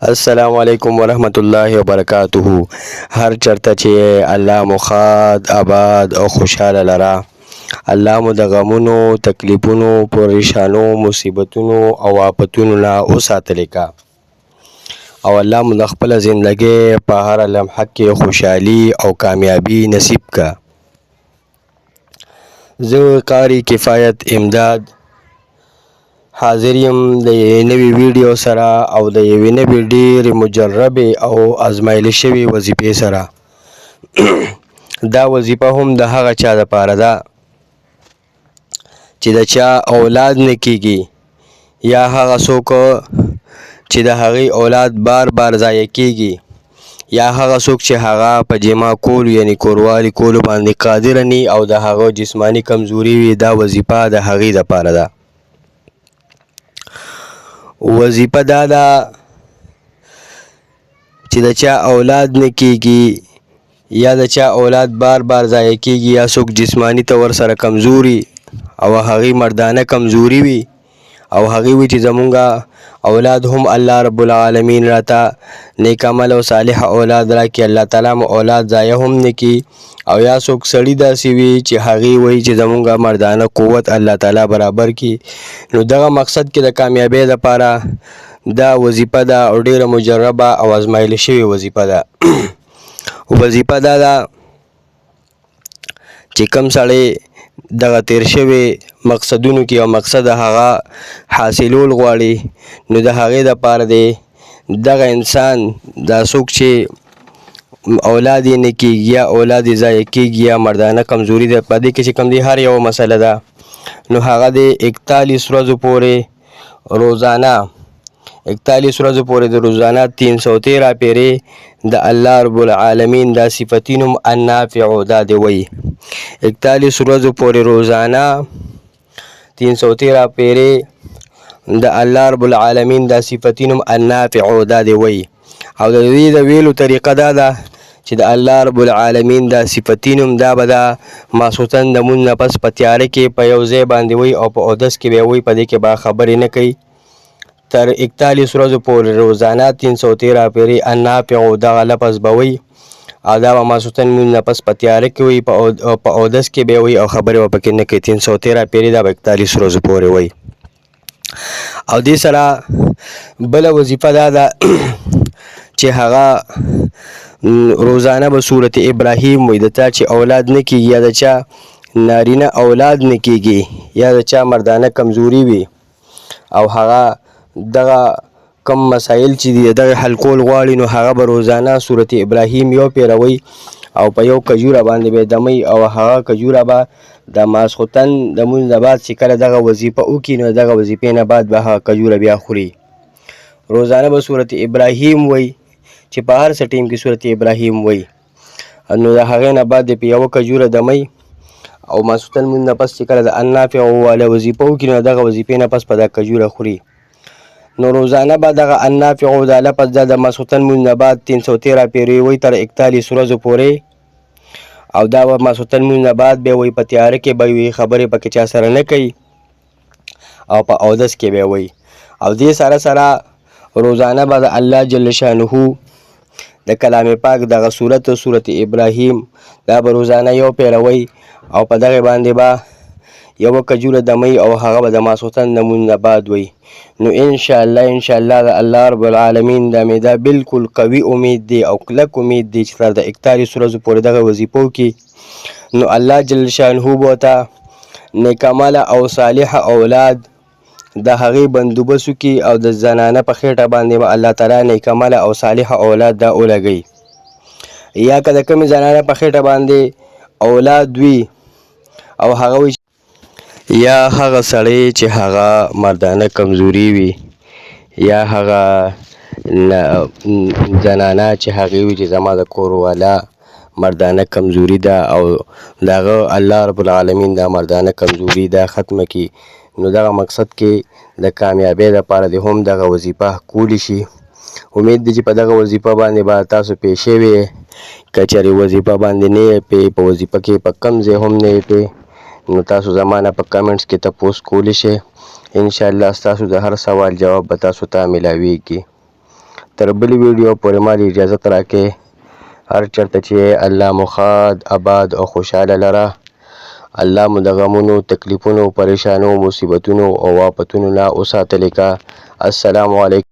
السلام علیکم ورحمت الله وبرکاته. هر چرته چې الله مخاد آباد او خوشاله لرا، الله مو د غمونو، تکلیفونو، پریشانو، مصیبتونو او آفتونو نه وساتلی کا، او الله مو د خپل ژوندۍ په هر لمحه کې خوشحالي او کامیابی نصیب کا. زه قاری کفایت امداد حاضر یم د یوې نوې ویډیو سره او د یوې نوې ډېرې مجربې او ازمایلې شوې وظیفې سره. دا وظیفه هم د هغه چا دپاره ده چې د چا اولاد نه کیږي، یا هغه څوک چې د هغې اولاد بار بار ضایع کیږي، یا هغه څوک چې هغه په جمع کولو یعنی کوروالي کولو باندې قادر نی او د هغه جسمانی کمزوري وي. دا وظیفه د هغې دپاره ده. وظیفه دا ده چې د چا اولاد نه کیږي، یا د چا اولاد بار بار ضایع کیږي، یا څوک جسمانی طور سره کمزوري او هغې مردانه کمزوري وي او هغې وي چې زمونږه اولاد هم الله رب العالمین راته نیک عمل او صالح اولاد راکړي، الله تعالی مو اولاد ضایع هم نه کړي. او یا څوک سړي داسې وي چې هغې وایي چې زمونږه مردانه قوت الله تعالی برابر کړي. نو دغه مقصد کې د کامیابۍ دپاره دا وظیفه ده او ډېره مجربه او ازمایلې شوې وظیفه ده. وظیفه دا ده چې کوم سړی دغه تیر شوی مقصدونو کې او مقصد هغه حاصلول غواړي، نو د هغې دپاره دی دغه انسان دا څوک چې اولاد یې نه کیږي یا اولاد یې ضایع کیږي یا مردانه کمزوري ده، په دې کې چې کوم دی هر یوه مسله ده، نو هغه د 41 ورځو پورې روزانه 41 ورځو پورې د روزانه 313 پیرې د الله رب العالمین دا صفتینو النافع دا دی وی. 41 ورځو پورې روزانه 313 پیرې د الله رب العالمین دا صفتینو النافع دا دی وی. او د دې د ویلو طریقه دا ده چې د الله رب العالمین دا صفتینو دا به د ماسخوتن د مونځ نه پس په تیاره کې په یو ځای باندې وی او په اودس کې به وی، په دې کې به خبرې نه کوي. تر 41 ورځو پورې روزانه 313 پیرې النافع دغه لفظ به وی، او دا به ماسخوتن مونځ نه پس په تیاره کې وی، په اودس کې به وی او خبرې به پکې نه کوي. 313 پیرې دا به 41 ورځو پورې وی. او دې سره بله وظیفه دا ده چې هغه روزانه به صورت ابراهیم وی. د چا چې اولاد نه کیږي یا د چا نارینه اولاد نه کیږي یا د چا مردانه کمزوري وي او هغه دغه کم مسایل چې دي دغه حل کول غواړي، نو هغه به روزانه صورت ابراهیم یو پیروي او په یو کجوره باندې به دمی، او هغه کجوره به د ماسخوتن د مونځ نه بعد چې کله دغه وظیفه وکړي، نو دغه وظیفې نه بعد به هغه کجوره بیا خوري. روزانه به صورت ابراهیم وی چې په هر څه ټیم کې صورت ابراهیم وی، نو د هغې نه بعد په یوه کجوره دمی او ماسخوتن مونځ نه پس چې کله د النافع والا وظیفه وکړي، نو دغه وظیفې نه پس په دا کجوره خوري. نو روزانه به دغه النافع دا لفظ دا د ماسخوتن مونځ نه بعد 313 پیرې وی تر 41 ورځو پورې، او دا به ماسخوتن مونځ نه بعد بیا وی په تیاره کې به وي، خبرې پکې چا سره نه کوي او په اودس کې به وی. او دې سره سره روزانه به د الله جل شانه د کلام پاک دغه صورت ابراهیم دا به روزانه یو پیروي او په دغه باندې به یوه کجوره دمی او هغه به د ماسخوتن د مونځ نه بعد وی. نو انشاءالله د الله رب العالمین دا مې دا بالکل قوي امید دی او کلک امید دی چې تر د 41 ورځو پورې دغه وظیفه وکړي، نو الله جل شانه به ورته نیک عمله او صالح اولاد د هغې بندوبست وکړي، او د زنانه په خېټه باندې به الله تعالی نیک عمله او صالح اولاد دا ولګوي. یا که د کومې زنانه په خېټه باندې اولاد وي او هغه وي یا هغه سړی چې هغه مردانه کمزوري وي یا هغه زنانه چې هغې وي چې زما د کور والا مردانه کمزوري ده او دغه الله رب العالمین دا مردانه کمزوري دا ختمه کړي، نو دغه مقصد کې د کامیابۍ دپاره د هم دغه وظیفه کولی شي. امید دی چې په دغه وظیفه باندې به تاسو پې شوې، که چېرې وظیفه باندې نه یې پې، په وظیفه کې په کم ځای هم نه یې پې، نو تاسو زما نه په کمنټس کې تپوس کولی شئ. انشاءالله ستاسو د هر سوال جواب به تاسو ته میلاویږي. تر بلې ویډیو پورې مالې اجازت راکې. هر چېرته چې الله مو ښاد آباد او خوشحاله لره. الله مو د غمونو تکلیفونو پریشانو مصیبتونو او آفتونو نه وساتلی که. السلام علیکم.